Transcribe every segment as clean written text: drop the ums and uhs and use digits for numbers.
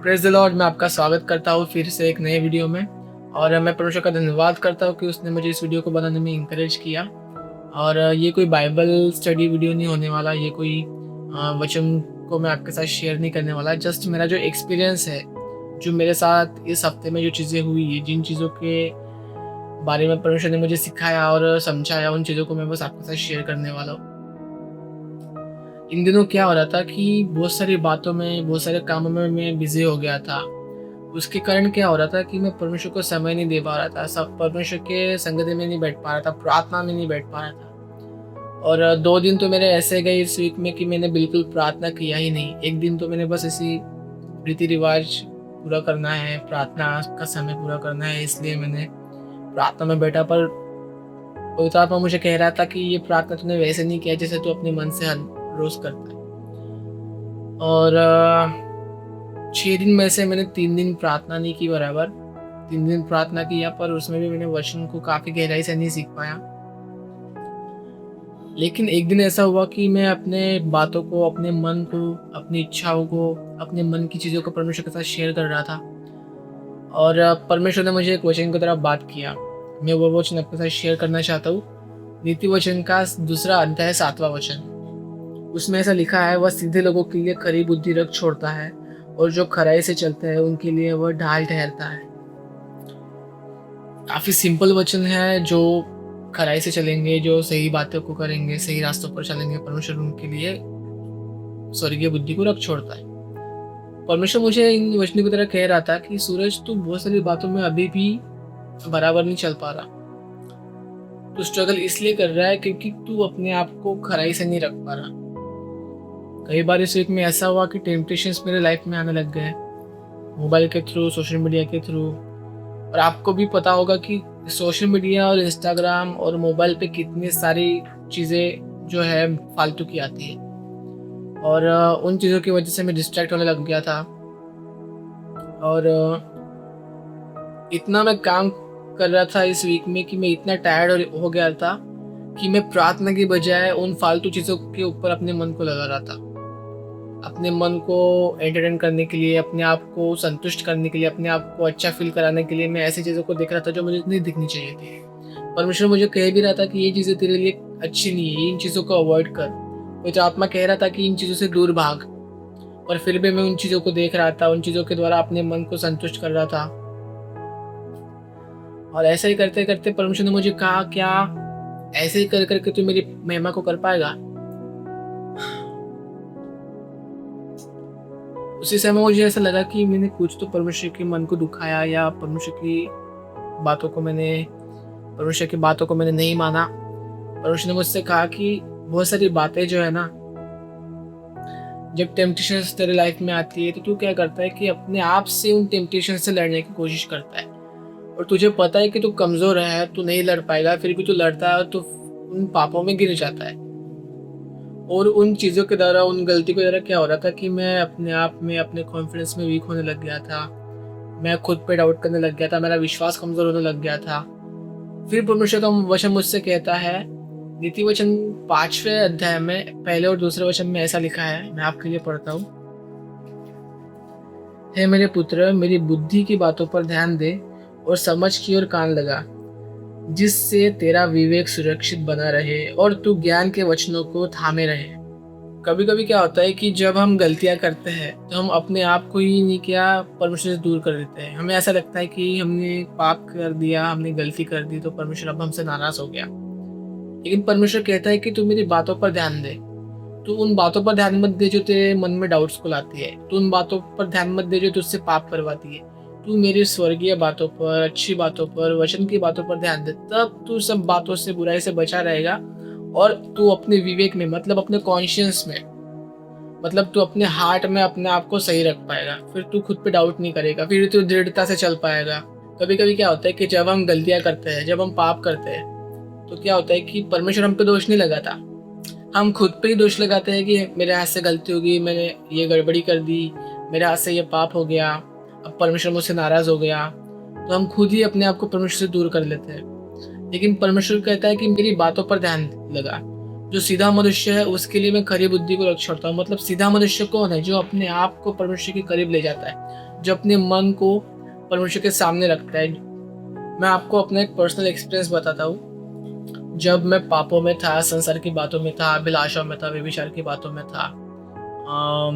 Praise the Lord. मैं आपका स्वागत करता हूँ फिर से एक नए वीडियो में। और मैं परमेश्वर का धन्यवाद करता हूँ कि उसने मुझे इस वीडियो को बनाने में एनकरेज किया। और ये कोई बाइबल स्टडी वीडियो नहीं होने वाला, ये कोई वचन को मैं आपके साथ शेयर नहीं करने वाला। जस्ट मेरा जो एक्सपीरियंस है, जो मेरे साथ इस हफ्ते में जो चीज़ें हुई है, जिन चीज़ों के बारे में परमेश्वर ने मुझे सिखाया और समझाया, उन चीज़ों को मैं बस आपके साथ शेयर करने वाला हूँ। इन दिनों क्या हो रहा था कि बहुत सारी बातों में, बहुत सारे कामों में मैं बिज़ी हो गया था। उसके कारण क्या हो रहा था कि मैं परमेश्वर को समय नहीं दे पा रहा था, सब परमेश्वर के संगति में नहीं बैठ पा रहा था, प्रार्थना में नहीं बैठ पा रहा था। और 2 दिन तो मेरे ऐसे गए इस वीक में कि मैंने बिल्कुल प्रार्थना किया ही नहीं। एक दिन तो मैंने बस ऐसी रीति-रिवाज पूरा करना है, प्रार्थना का समय पूरा करना है, इसलिए मैंने प्रार्थना में बैठा। पर पवित्र आत्मा मुझे कह रहा था कि ये प्रार्थना तूने वैसे नहीं किया जैसे तू अपने मन से हर रोज़ करता है। और 6 दिन में से मैंने 3 दिन प्रार्थना नहीं की बराबर। 3 दिन प्रार्थना किया, पर उसमें भी मैंने वचन को काफ़ी गहराई से नहीं सीख पाया। लेकिन एक दिन ऐसा हुआ कि मैं अपने बातों को, अपने मन को, अपनी इच्छाओं को, अपने मन की चीज़ों को परमेश्वर के साथ शेयर कर रहा था। और परमेश्वर ने मुझे एक वचन की तरफ बात किया। मैं वो वचन आपके साथ शेयर करना चाहता हूँ। नीति वचन का 2 अध्याय 7वां वचन। उसमें ऐसा लिखा है, वह सीधे लोगों के लिए खरी बुद्धि रख छोड़ता है और जो खराई से चलते हैं उनके लिए वह ढाल ठहरता है। काफ़ी सिंपल वचन है। जो खराई से चलेंगे, जो सही बातों को करेंगे, सही रास्तों पर चलेंगे, परमेश्वर उनके लिए स्वर्गीय बुद्धि को रख छोड़ता है। परमेश्वर मुझे इन वचनों की तरह कह रहा था कि सूरज, तू बहुत सारी बातों में अभी भी बराबर नहीं चल पा रहा। तू स्ट्रगल इसलिए कर रहा है क्योंकि तू अपने आप को खराई से नहीं रख पा रहा। कई बार इस वीक में ऐसा हुआ कि टेम्पटेशंस मेरे लाइफ में आने लग गए, मोबाइल के थ्रू, सोशल मीडिया के थ्रू। और आपको भी पता होगा कि सोशल मीडिया और इंस्टाग्राम और मोबाइल पे कितनी सारी चीज़ें जो है फालतू की आती है। और उन चीज़ों की वजह से मैं डिस्ट्रैक्ट होने लग गया था। और इतना मैं काम कर रहा था इस वीक में कि मैं इतना टायर्ड हो गया था कि मैं प्रार्थना की बजाय उन फालतू चीज़ों के ऊपर अपने मन को लगा रहा था। अपने मन को एंटरटेन करने के लिए, अपने आप को संतुष्ट करने के लिए, अपने आप को अच्छा फ़ील कराने के लिए मैं ऐसी चीज़ों को देख रहा था जो मुझे नहीं दिखनी चाहिए थी। परमेश्वर मुझे कह भी रहा था कि ये चीज़ें तेरे लिए अच्छी नहीं है, इन चीज़ों को अवॉइड कर। मुझे आत्मा कह रहा था कि इन चीज़ों से दूर भाग। और फिर भी मैं उन चीज़ों को देख रहा था, उन चीज़ों के द्वारा अपने मन को संतुष्ट कर रहा था। और ऐसा ही करते-करते परमेश्वर ने मुझे कहा, क्या ऐसे ही कर के तू मेरी महिमा को कर पाएगा? उसी समय मुझे ऐसा लगा कि मैंने कुछ तो परमेश्वर के मन को दुखाया, या परमेश्वर की बातों को मैंने नहीं माना। परमेश्वर ने मुझसे कहा कि बहुत सारी बातें जो है ना, जब टेम्पटेशंस तेरे लाइफ में आती है तो तू क्या करता है कि अपने आप से उन टेम्पटेशन से लड़ने की कोशिश करता है। और तुझे पता है कि तू कमज़ोर है, तू नहीं लड़ पाएगा, फिर भी तू लड़ता है और तू उन पापों में गिर जाता है। और उन चीज़ों के द्वारा, उन गलती के द्वारा क्या हो रहा था कि मैं अपने आप में, अपने कॉन्फिडेंस में वीक होने लग गया था। मैं खुद पे डाउट करने लग गया था, मेरा विश्वास कमज़ोर होने लग गया था। फिर परमेश्वर का वचन मुझसे कहता है, नीति वचन 5वें अध्याय में पहले और दूसरे वचन में ऐसा लिखा है, मैं आपके लिए पढ़ता हूँ। हे मेरे पुत्र, मेरी बुद्धि की बातों पर ध्यान दे और समझ की ओर कान लगा, जिससे तेरा विवेक सुरक्षित बना रहे और तू ज्ञान के वचनों को थामे रहे। कभी कभी क्या होता है कि जब हम गलतियां करते हैं तो हम अपने आप को ही नहीं, क्या परमेश्वर से दूर कर देते हैं। हमें ऐसा लगता है कि हमने पाप कर दिया, हमने गलती कर दी, तो परमेश्वर अब हमसे नाराज हो गया। लेकिन परमेश्वर कहता है कि तू मेरी बातों पर ध्यान दे। तू उन बातों पर ध्यान मत दे जो तेरे मन में डाउट्स को लाती है। तू उन बातों पर ध्यान मत दे जो तुझसे पाप करवाती है। तू मेरी स्वर्गीय बातों पर, अच्छी बातों पर, वचन की बातों पर ध्यान दे। तब तू सब बातों से, बुराई से बचा रहेगा। और तू अपने विवेक में, मतलब अपने कॉन्शियस में, मतलब तू अपने हार्ट में अपने आप को सही रख पाएगा। फिर तू खुद पे डाउट नहीं करेगा, फिर तू दृढ़ता से चल पाएगा। कभी कभी क्या होता है कि जब हम गलतियां करते हैं, जब हम पाप करते हैं, तो क्या होता है कि परमेश्वर हम पे दोष नहीं लगाता, हम खुद पे ही दोष लगाते हैं कि मेरे हाथ से गलती होगी, मैंने ये गड़बड़ी कर दी, मेरे हाथ से ये पाप हो गया, अब परमेश्वर मुझसे नाराज़ हो गया। तो हम खुद ही अपने आप को परमेश्वर से दूर कर लेते हैं। लेकिन परमेश्वर कहता है कि मेरी बातों पर ध्यान लगा। जो सीधा मनुष्य है उसके लिए मैं खरी बुद्धि को रख छोड़ता हूँ। मतलब सीधा मनुष्य कौन है? जो अपने आप को परमेश्वर के करीब ले जाता है, जो अपने मन को परमेश्वर के सामने रखता है। मैं आपको अपना एक पर्सनल एक्सपीरियंस बताता हूँ। जब मैं पापों में था, संसार की बातों में था, अभिलाषाओं में था, व्यभिचार की बातों में था,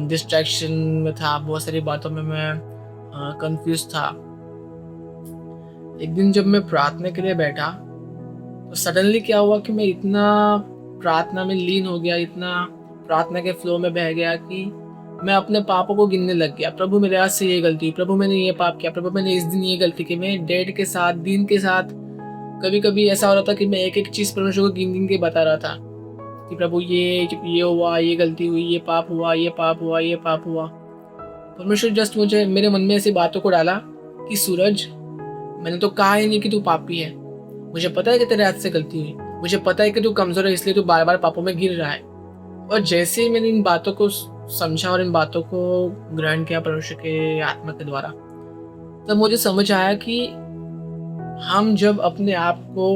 डिस्ट्रैक्शन में था, बहुत सारी बातों में मैं कंफ्यूज था। एक दिन जब मैं प्रार्थना के लिए बैठा तो सडनली क्या हुआ कि मैं इतना प्रार्थना में लीन हो गया, इतना प्रार्थना के फ्लो में बह गया कि मैं अपने पापों को गिनने लग गया। प्रभु मेरे हाथ से ये गलती हुई, प्रभु मैंने ये पाप किया, प्रभु मैंने इस दिन ये गलती की। मैं डेट के साथ, दिन के साथ, कभी कभी ऐसा हो रहा था कि मैं एक एक चीज़ परमेश्वर को गिन गिन के बता रहा था कि प्रभु ये हुआ, ये गलती हुई, ये पाप हुआ, ये पाप हुआ, ये पाप हुआ। परमेश्वर जस्ट मुझे मेरे मन में ऐसी बातों को डाला कि सूरज, मैंने तो कहा ही नहीं कि तू पापी है। मुझे पता है कि तेरे हाथ से गलती हुई, मुझे पता है कि तू कमजोर है, इसलिए तू बार बार पापों में गिर रहा है। और जैसे ही मैंने इन बातों को समझा और इन बातों को ग्रहण किया परमेश्वर के आत्मा के द्वारा, तब मुझे समझ आया कि हम जब अपने आप को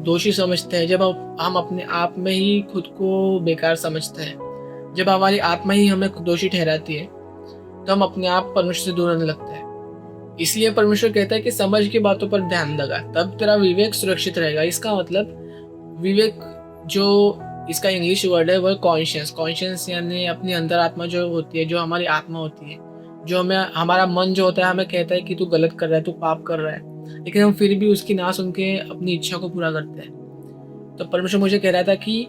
दोषी समझते हैं, जब हम अपने आप में ही खुद को बेकार समझते हैं, जब हमारी आत्मा ही हमें दोषी ठहराती है, तो हम अपने आप परमेश्वर से दूर रहने लगते हैं। इसलिए परमेश्वर कहता है कि समझ की बातों पर ध्यान लगा, तब तेरा विवेक सुरक्षित रहेगा। इसका मतलब विवेक, जो इसका इंग्लिश वर्ड है, वह कॉन्शियस। कॉन्शियस यानी अपनी अंतरात्मा जो होती है, जो हमारी आत्मा होती है, जो हमें, हमारा मन जो होता है हमें कहता है कि तू गलत कर रहा है, तू पाप कर रहा है, लेकिन हम फिर भी उसकी ना सुन के अपनी इच्छा को पूरा करते हैं। तो परमेश्वर मुझे कह रहा था कि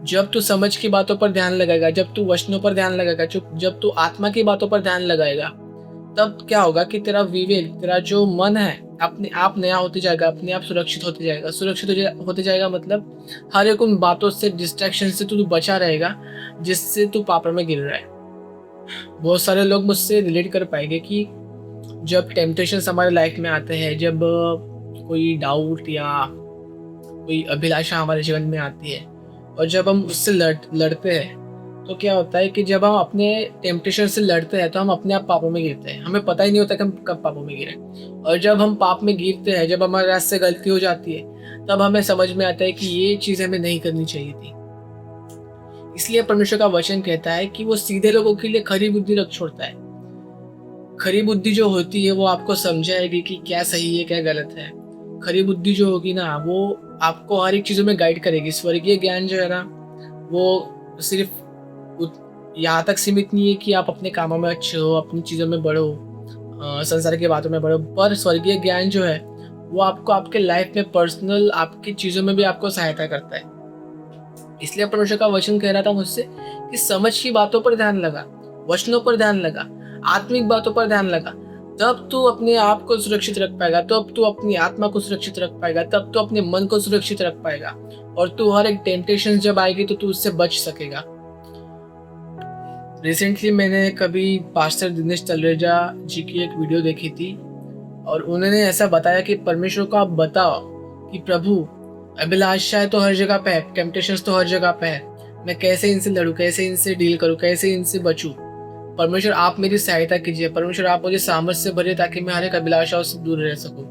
जब तू समझ की बातों पर ध्यान लगाएगा, जब तू वचनों पर ध्यान लगाएगा, जब तू आत्मा की बातों पर ध्यान लगाएगा, तब क्या होगा कि तेरा विवेक, तेरा जो मन है अपने आप नया होते जाएगा, अपने आप सुरक्षित होते जाएगा। होते जाएगा मतलब हर एक उन बातों से, डिस्ट्रैक्शन से तू बचा रहेगा जिससे तू पाप में गिर रहा है। बहुत सारे लोग मुझसे रिलेट कर पाएंगे कि जब टेम्पटेशंस हमारे लाइफ में आते हैं, जब कोई डाउट या कोई अभिलाषा हमारे जीवन में आती है और जब हम उससे लड़ते हैं, तो क्या होता है कि जब हम अपने टेम्पटेशन से लड़ते हैं तो हम अपने आप पापों में गिरते हैं। हमें पता ही नहीं होता कि हम कब पापों में गिरे। और जब हम पाप में गिरते हैं, जब हमारे रास्ते से गलती हो जाती है, तब हमें समझ में आता है कि ये चीज़ हमें नहीं करनी चाहिए थी। इसलिए परमेश्वर का वचन कहता है कि वो सीधे लोगों के लिए खरी बुद्धि रख छोड़ता है। खरी बुद्धि जो होती है वो आपको समझाएगी कि क्या सही है, क्या गलत है। खरी बुद्धि जो होगी ना, वो आपको हर एक चीज़ों में गाइड करेगी। स्वर्गीय ज्ञान जो है ना, वो सिर्फ यहाँ तक सीमित नहीं है कि आप अपने कामों में अच्छे हो, अपनी चीज़ों में बढ़ो, संसार की बातों में बढ़ो, पर स्वर्गीय ज्ञान जो है वो आपको आपके लाइफ में, पर्सनल आपकी चीज़ों में भी आपको सहायता करता है। इसलिए परमेश्वर का वचन कह रहा था मुझसे कि समझ की बातों पर ध्यान लगा, वचनों पर ध्यान लगा, आत्मिक बातों पर ध्यान लगा, तब तू अपने आप को सुरक्षित रख पाएगा, तब तू अपनी आत्मा को सुरक्षित रख पाएगा, तब तू अपने मन को सुरक्षित रख पाएगा, और तू हर एक टेम्पटेशन जब आएगी तो तू उससे बच सकेगा। रिसेंटली मैंने कभी पास्टर दिनेश तलरेजा जी की एक वीडियो देखी थी और उन्होंने ऐसा बताया कि परमेश्वर को आप बताओ कि प्रभु, अभिलाषाएं तो हर जगह पे है, टेम्पटेशंस तो हर जगह पे है, मैं कैसे इनसे लड़ूं, कैसे इनसे डील करूं, कैसे इनसे बचूं। परमेश्वर आप मेरी सहायता कीजिए, परमेश्वर आप मुझे सामर्थ से भरिए ताकि मैं हर एक अभिलाषाओं से दूर रह सकूं।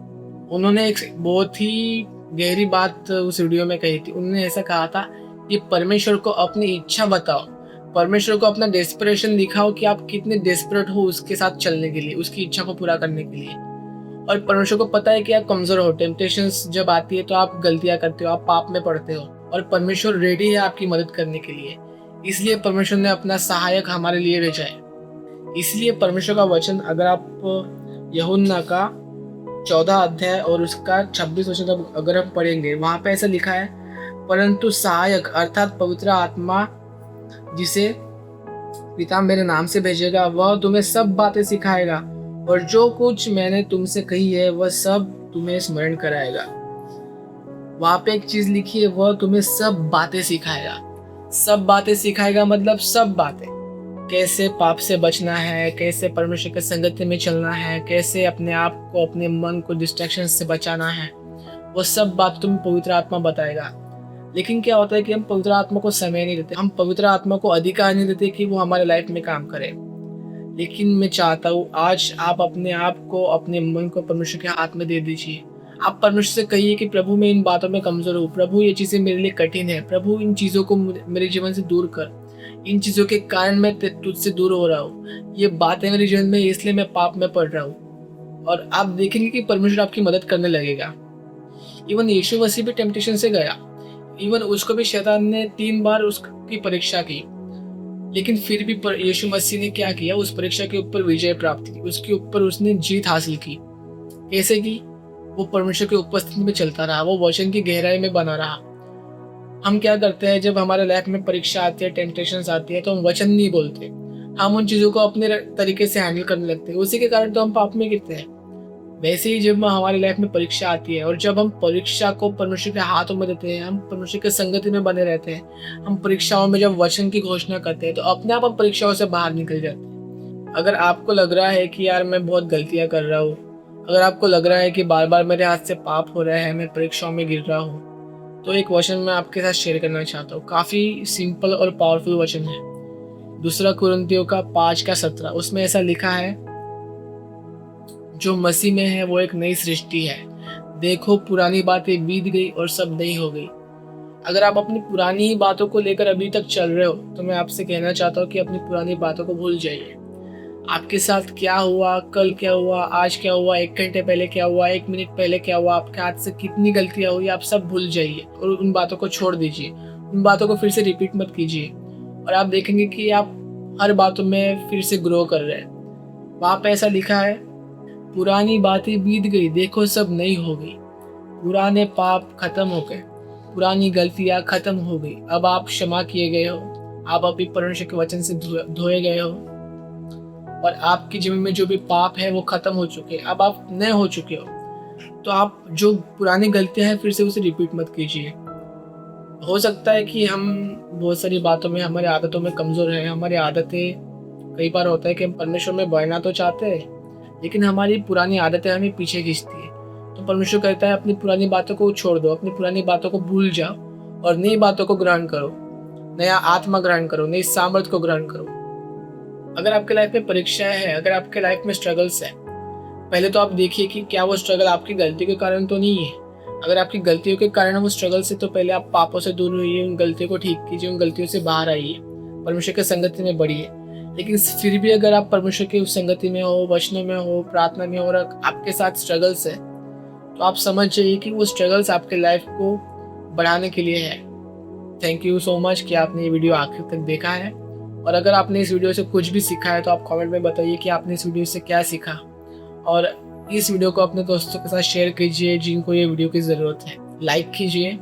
उन्होंने एक बहुत ही गहरी बात उस वीडियो में कही थी। उन्होंने ऐसा कहा था कि परमेश्वर को अपनी इच्छा बताओ, परमेश्वर को अपना डेस्परेशन दिखाओ कि आप कितने डेस्परेट हो उसके साथ चलने के लिए, उसकी इच्छा को पूरा करने के लिए। और परमेश्वर को पता है कि आप कमजोर हो, टेम्पटेशंस जब आती है तो आप गलतियां करते हो, आप पाप में पड़ते हो, और परमेश्वर रेडी है आपकी मदद करने के लिए। इसलिए परमेश्वर ने अपना सहायक हमारे लिए भेजा है। इसलिए परमेश्वर का वचन, अगर आप यूहन्ना का 14 अध्याय और उसका 26 वचन अगर हम पढ़ेंगे, वहां पे ऐसा लिखा है, परंतु सहायक अर्थात पवित्र आत्मा जिसे पिता मेरे नाम से भेजेगा, वह तुम्हें सब बातें सिखाएगा और जो कुछ मैंने तुमसे कही है वह सब तुम्हें स्मरण कराएगा। वहां पे एक चीज लिखी है, वह तुम्हें सब बातें सिखाएगा। सब बातें सिखाएगा मतलब सब बातें, कैसे पाप से बचना है, कैसे परमेश्वर के संगति में चलना है, कैसे अपने आप को, अपने मन को डिस्ट्रैक्शन से बचाना है, वो सब बात तुम्हें पवित्र आत्मा बताएगा। लेकिन क्या होता है कि हम पवित्र आत्मा को समय नहीं देते, हम पवित्र आत्मा को अधिकार नहीं देते कि वो हमारे लाइफ में काम करे। लेकिन मैं चाहता हूँ आज आप अपने आप को, अपने मन को परमेश्वर के हाथ में दे दीजिए। आप परमेश्वर से कहिए कि प्रभु मैं इन बातों में कमजोर हूँ, प्रभु ये चीज़ें मेरे लिए कठिन है, प्रभु इन चीज़ों को मेरे जीवन से दूर कर। इन चीज़ों के कारण मैं तुझसे दूर हो रहा हूँ। ये बात है मेरे जीवन में, इसलिए मैं पाप में पड़ रहा हूँ। और आप देखेंगे कि परमेश्वर आपकी मदद करने लगेगा। इवन यीशु मसीह भी टेम्पटेशन से गया। इवन उसको भी शैतान ने 3 बार उसकी परीक्षा की। लेकिन फिर भी यीशु मसीह ने क्या किया, उस परीक्षा के ऊपर विजय प्राप्त की, उसके ऊपर उसने जीत हासिल की। कैसे की? वो परमेश्वर की उपस्थिति में चलता रहा, वो वचन की गहराई में बना रहा। हम क्या करते हैं, जब हमारे लाइफ में परीक्षा आती है, टेम्पटेशंस आती है, तो हम वचन नहीं बोलते। हम उन चीज़ों को अपने तरीके से हैंडल करने लगते हैं, उसी के कारण तो हम पाप में गिरते हैं। वैसे ही जब हमारी लाइफ में परीक्षा आती है और जब हम परीक्षा को परमेश्वर के हाथों में देते हैं, हम परमेश्वर के संगति में बने रहते हैं, हम परीक्षाओं में जब वचन की घोषणा करते हैं, तो अपने आप हम परीक्षाओं से बाहर निकल जाते हैं। अगर आपको लग रहा है कि यार मैं बहुत गलतियां कर रहा हूँ, अगर आपको लग रहा है कि बार बार मेरे हाथ से पाप हो रहा है, मैं परीक्षाओं में गिर रहा हूँ, तो एक वचन मैं आपके साथ शेयर करना चाहता हूँ। काफ़ी सिंपल और पावरफुल वचन है। दूसरा कुरिन्थियों का 5:17, उसमें ऐसा लिखा है, जो मसीह में है वो एक नई सृष्टि है, देखो पुरानी बातें बीत गई और सब नई हो गई। अगर आप अपनी पुरानी ही बातों को लेकर अभी तक चल रहे हो, तो मैं आपसे कहना चाहता हूँ कि अपनी पुरानी बातों को भूल जाइए। आपके साथ क्या हुआ, कल क्या हुआ, आज क्या हुआ, 1 घंटे पहले क्या हुआ, 1 मिनट पहले क्या हुआ, आपके हाथ से कितनी गलतियाँ हुई, आप सब भूल जाइए और उन बातों को छोड़ दीजिए। उन बातों को फिर से रिपीट मत कीजिए, और आप देखेंगे कि आप हर बातों में फिर से ग्रो कर रहे हैं। वहाँ पे ऐसा लिखा है, पुरानी बातें बीत गई, देखो सब नई हो गई। पुराने पाप खत्म हो गए, पुरानी गलतियां खत्म हो गई। अब आप क्षमा किए गए हो, आप अभी परमेश्वर के वचन से धोए गए हो, और आपके जीवन में जो भी पाप है वो खत्म हो चुके हैं। अब आप नए हो चुके हो। तो आप जो पुरानी गलतियां हैं फिर से उसे रिपीट मत कीजिए। हो सकता है कि हम बहुत सारी बातों में, हमारी आदतों में कमजोर हैं। हमारी आदतें, कई बार होता है कि हम परमेश्वर में बढ़ना तो चाहते हैं, लेकिन हमारी पुरानी आदतें हमें पीछे खींचती है। तो परमेश्वर कहता है, अपनी पुरानी बातों को छोड़ दो, अपनी पुरानी बातों को भूल जाओ और नई बातों को ग्रहण करो, नया आत्मा ग्रहण करो, नई सामर्थ को ग्रहण करो। अगर आपके लाइफ में परीक्षाएं हैं, अगर आपके लाइफ में स्ट्रगल्स है, पहले तो आप देखिए कि क्या वो स्ट्रगल आपकी गलती के कारण तो नहीं है। अगर आपकी गलतियों के कारण वो स्ट्रगल से, तो पहले आप पापों से दूर रहिए, उन गलतियों को ठीक कीजिए, उन गलतियों से बाहर आइए, परमेश्वर की संगति में बढ़िए। लेकिन फिर भी अगर आप परमेश्वर की उस संगति में हो, वचनों में हो, प्रार्थना में हो, और आपके साथ स्ट्रगल्स है, तो आप समझ जाइए कि वो स्ट्रगल्स आपके लाइफ को बढ़ाने के लिए है। थैंक यू सो मच कि आपने ये वीडियो आखिर तक देखा है। और अगर आपने इस वीडियो से कुछ भी सीखा है, तो आप कमेंट में बताइए कि आपने इस वीडियो से क्या सीखा। और इस वीडियो को अपने दोस्तों के साथ शेयर कीजिए जिनको ये वीडियो की ज़रूरत है। लाइक कीजिए,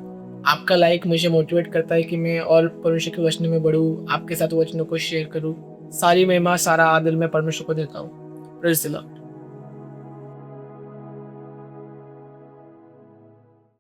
आपका लाइक मुझे मोटिवेट करता है कि मैं और परमेश्वर के वचनों में बढ़ूँ, आपके साथ वचनों को शेयर करूँ। सारी महिमा, सारा आदर मैं परमेश्वर को देता हूँ। Praise the Lord.